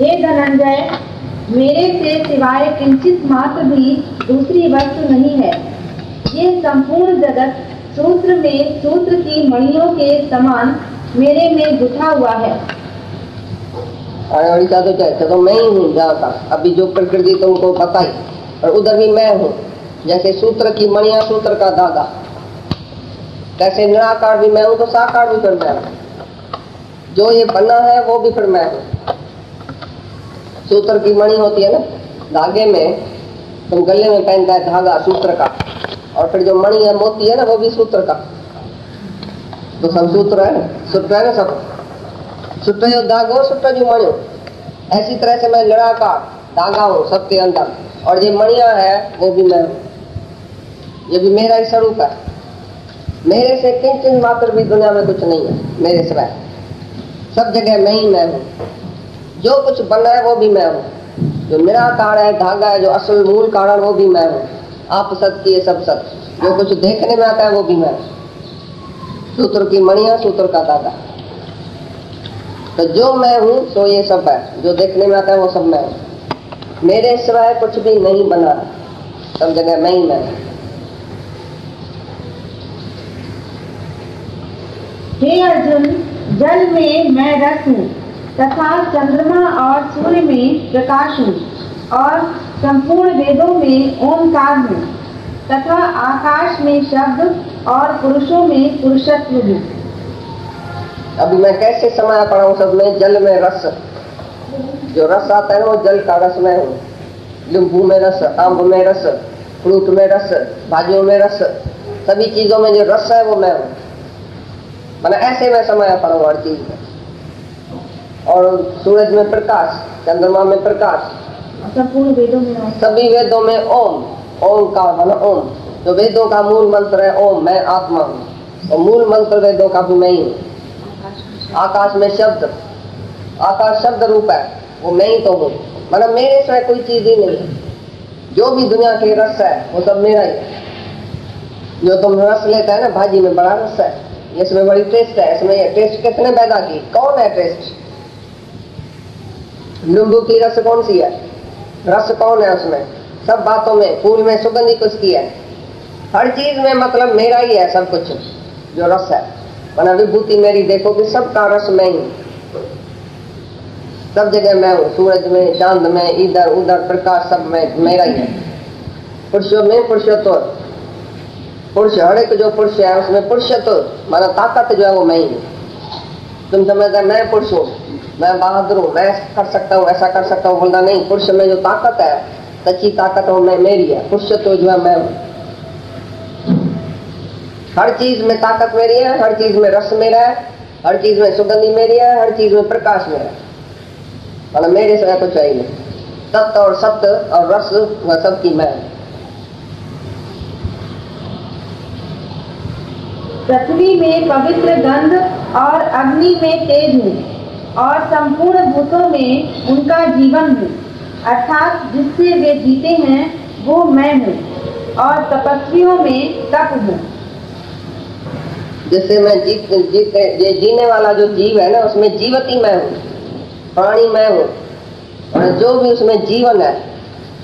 हे धनंजय, मेरे से सिवाय किंचित मात्र भी दूसरी वस्तु नहीं है। ये संपूर्ण जगत सूत्र में सूत्र की मणियों के समान मेरे में गुथा हुआ है। तो मैं ही हूँ जहाँ का अभी जो प्रकृति तुमको बताई, और उधर भी मैं हूँ। जैसे सूत्र की मणियां, सूत्र का धागा, कैसे निराकार भी मैं हूँ तो साकार भी फिर मैं हूँ। जो ये बना है वो भी फिर मैं हूँ। सूत्र की मणि होती है ना, धागे में तुम गले में पहनता है धागा सूत्र का, और फिर जो मणि है मोती है ना वो भी सूत्र का। तो सब सूत्र है ना सब। सूत्र जो धागो, सूत्र जो मणि। ऐसी तरह से मैं निराकार धागा हूँ सबके अंदर, और ये मणियां है वो भी मैं हूँ। ये भी मेरा ही स्वरूप है। मेरे से किंचित मात्र भी दुनिया में कुछ नहीं है मेरे सिवाय। सब जगह मैं ही मैं हूँ। जो कुछ बना है वो भी मैं हूँ। जो निराकार है, धागा है, जो असल मूल कारण, वो भी मैं हूँ। आप सत्य ये सब सत्य। जो कुछ देखने में आता है वो भी मैं हूँ। सूत्र की मणियां, सूत्र का धागा। तो जो मैं हूँ सो ये सब है। जो देखने में आता है वो सब मैं हूँ। मेरे सिवाय कुछ भी नहीं बना। सब जगह मैं ही मैं हूँ। हे अर्जुन, जल में मैं रस हूँ तथा चंद्रमा और सूर्य में प्रकाश हूँ, और संपूर्ण वेदों में ओंकार हूँ, तथा आकाश में शब्द और पुरुषों में पुरुषत्व हूँ। अभी मैं कैसे समाया पड़ा हूँ सब में? जल में रस, जो रस आता है वो जल का रस में हूँ। नींबू में रस, आम में रस, फ्रूट में रस, भाजियों में रस, सभी चीजों में जो रस है वो मैं हूँ। मैंने ऐसे में समाया पड़ा हूँ हर चीज में। और सूरज में प्रकाश, चंद्रमा में प्रकाश, संपूर्ण वेदों में, सभी वेदों में ओम। ओम का माना ओम, जो वेदों का मूल मंत्र है ओम। मैं आत्मा हूँ, और मूल मंत्र वेदों का भी मैं ही हूँ। आकाश में शब्द, आकाश शब्द रूप है, वो मैं ही तो हूँ। मतलब मेरे से कोई चीज ही नहीं है। जो भी दुनिया के रस है वो सब मेरा ही है। जो तुम रस लेता है ना, भाजी में बड़ा रस है, इसमें बड़ी टेस्ट है। इसमें ये टेस्ट किसने पैदा की? कौन है टेस्ट? नींबू की रस कौन सी है? रस कौन है उसमें? सब बातों में, फूल में सुगंधी किसकी है? हर चीज में मतलब मेरा ही है सब कुछ जो रस है। वरना विभूति मेरी देखो कि सबका रस मैं ही। सब जगह मैं हूँ। सूरज में, चांद में, इधर उधर प्रकाश, सब में मेरा ही है। पुरुषों में पुरुषत्व, पुरुष, हर एक जो पुरुष है उसमें पुरुषत्व माना ताकत जो है वो मैं ही हूँ। तुम समझते मैं पुरुष हूँ, मैं बहादुर हूँ, मैं कर सकता हूँ, ऐसा कर सकता हूँ, बोलना नहीं। पुरुष में जो ताकत है, सच्ची ताकत वो मैं मेरी है। पुरुषत्व जो है मैं हूँ। हर चीज में ताकत मेरी है, हर चीज में रस मेरा है, हर चीज में सुगंधी मेरी है, हर चीज में प्रकाश मेरा है। मतलब मेरे से कुछ है ही नहीं। तत्व और सत्य और रस वह सबकी मैं हूँ। पृथ्वी में पवित्र गंध और अग्नि में तेज हूँ, और संपूर्ण भूतों में उनका जीवन हूँ, अर्थात जिससे वे जीते हैं वो मैं हूँ, और तपस्वियों में तप हूँ। जिससे मैं ये जीने वाला जो जीव है ना, उसमें जीवती मैं हूँ, प्राणी मैं हूँ, और जो भी उसमें जीवन है,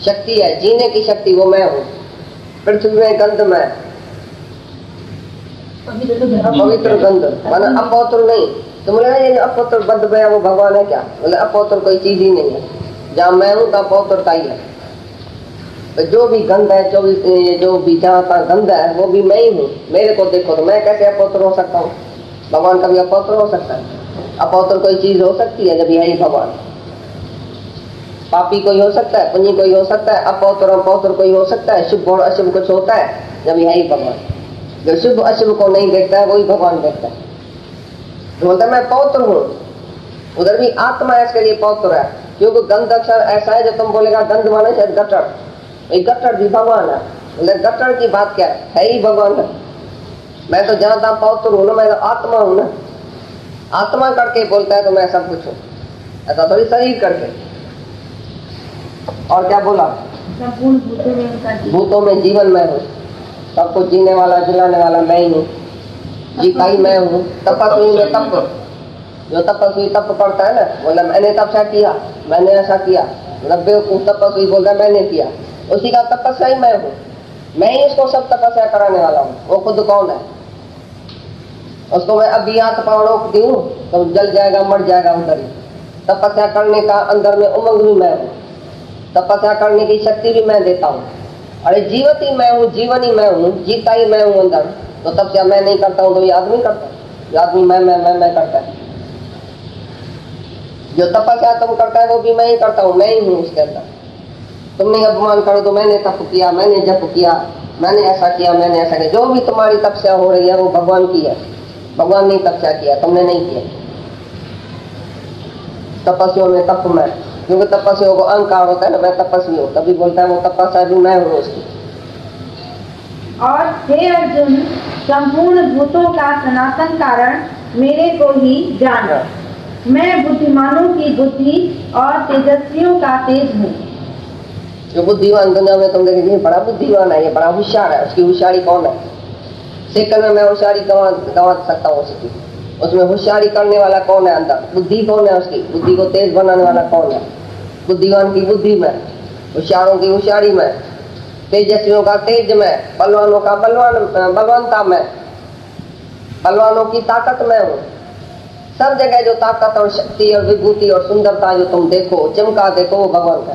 शक्ति है, जीने की शक्ति, वो मैं हूँ। पृथ्वी में गंध मैं, पवित्र गंध माना अपौत्र नहीं। तो बोले ये अपौत्र बद्ध गया वो भगवान है क्या? बोले अपौत्र कोई चीज ही नहीं है। जहाँ मैं हूँ तो अपौत्र का ही है। तो जो भी गंध है, जो भी जहाँ का गंध है वो भी मैं ही हूँ। मेरे को देखो तो मैं कैसे अपौत्र हो सकता हूँ? भगवान कभी अपौत्र हो सकता है? अपौत्र कोई चीज हो सकती है जब यही भगवान? पापी कोई हो सकता है, पुण्य कोई हो सकता है, अपौत्र अपौत्र कोई हो सकता है, शुभ और अशुभ कुछ होता है जब यही भगवान। जो शुभ अशुभ को नहीं देखता है वही भगवान देखता है। तो बोलता है मैं पौत्र हूँ। उधर भी आत्मा है, इसके लिए पौत्र है। क्योंकि गंध अक्षर ऐसा है जो तुम बोलेगा गंध माने शायद गटर, गटर भी भगवान है। बोले गटर की बात क्या है? ही भगवान है। मैं तो जहाँ तहाँ पौत्र हूँ ना, मैं तो आत्मा हूँ ना। आत्मा करके बोलता है तो मैं सब कुछ हूँ, ऐसा थोड़ी शरीर करके। और क्या बोला? संपूर्ण भूतों में जीवन मैं हूँ, सबको जीने वाला जिलाने वाला मैं ही हूँ। जीता ही मैं हूँ। तपस्वी में तप, जो तपस्वी तप करता है ना, बोला मैंने तपस्या किया, मैंने ऐसा किया, मतलब बेवकूफ तपस्वी बोल रहा है मैंने किया, उसी का तपस्या ही मैं हूँ, मैं ही उसको सब तपस्या कराने वाला हूँ। वो खुद कौन है? उसको मैं अभी हाथ पाँव रोक दूं तो जल जाएगा, मर जाएगा उधर ही। तपस्या करने का अंदर में उमंग भी मैं हूँ, तपस्या करने की शक्ति भी मैं देता हूँ। अरे जीवित ही मैं हूँ, जीवन ही मैं हूँ, जीता ही मैं हूँ अंदर। तो तपस्या मैं नहीं करता हूँ तो ये आदमी करता है? ये आदमी मैं करता है। जो तपस्या तुम करता है वो भी मैं ही करता हूँ, मैं ही हूँ उसके अंदर। तुमने अपमान करो तो मैंने तप किया, मैंने जप किया, मैंने ऐसा किया, मैंने ऐसा किया। जो भी तुम्हारी तपस्या हो रही है वो भगवान की है, भगवान ने तपस्या किया, तुमने नहीं किया। तपस्वियों में तप में, क्योंकि तपस्वियों को अहंकार होता है ना, मैं तपस्वी हूँ, तभी बोलता है वो तपस्या भी मैं हूँ उसकी। और हे अर्जुन, संपूर्ण भूतों का सनातन कारण मेरे को ही जान। मैं बुद्धिमानों की बुद्धि और तेजस्वियों का तेज हूँ। जो बुद्धिमान दुनिया में तुम देखिए बड़ा बुद्धिमान है, ये बड़ा होशियार है, उसकी होशियारी कौन है? सेकंड में मैं होशियारी गंवा सकता हूँ उसकी। उसमें होशियारी करने वाला कौन है? अंदर बुद्धि कौन है? उसकी बुद्धि को तेज बनाने वाला कौन है? बुद्धिमान की बुद्धि में, होशियारों की होशियारी में, तेजस्वियों का तेज में, बलवानों का बलवानता में, बलवानों की ताकत में हूँ। सब जगह जो ताकत और शक्ति और विभूति और सुंदरता जो तुम देखो, चमका देखो, वो भगवान का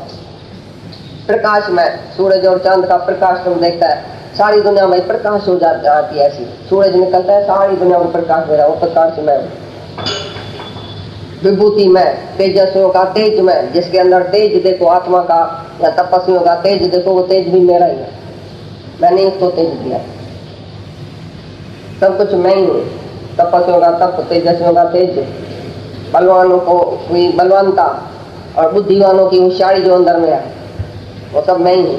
प्रकाश में। सूरज और चांद का प्रकाश तुम देखता है, सारी दुनिया में प्रकाश हो जाती है। ऐसी सूरज निकलता है, सारी दुनिया में प्रकाश हो रहा है, वो प्रकाश में। विभूति में, तेजस्वियों का तेज में, जिसके अंदर तेज देखो आत्मा का या तपस्वियों का तेज देखो, वो तेज भी मेरा ही है, मैंने उसको तेज दिया। सब कुछ मैं ही हूँ। तपस्वियों का तप, तेजस्वियों का तेज, बलवानों को बलवानता और बुद्धिवानों की होशियारी जो अंदर में है, वो सब मैं ही हूँ।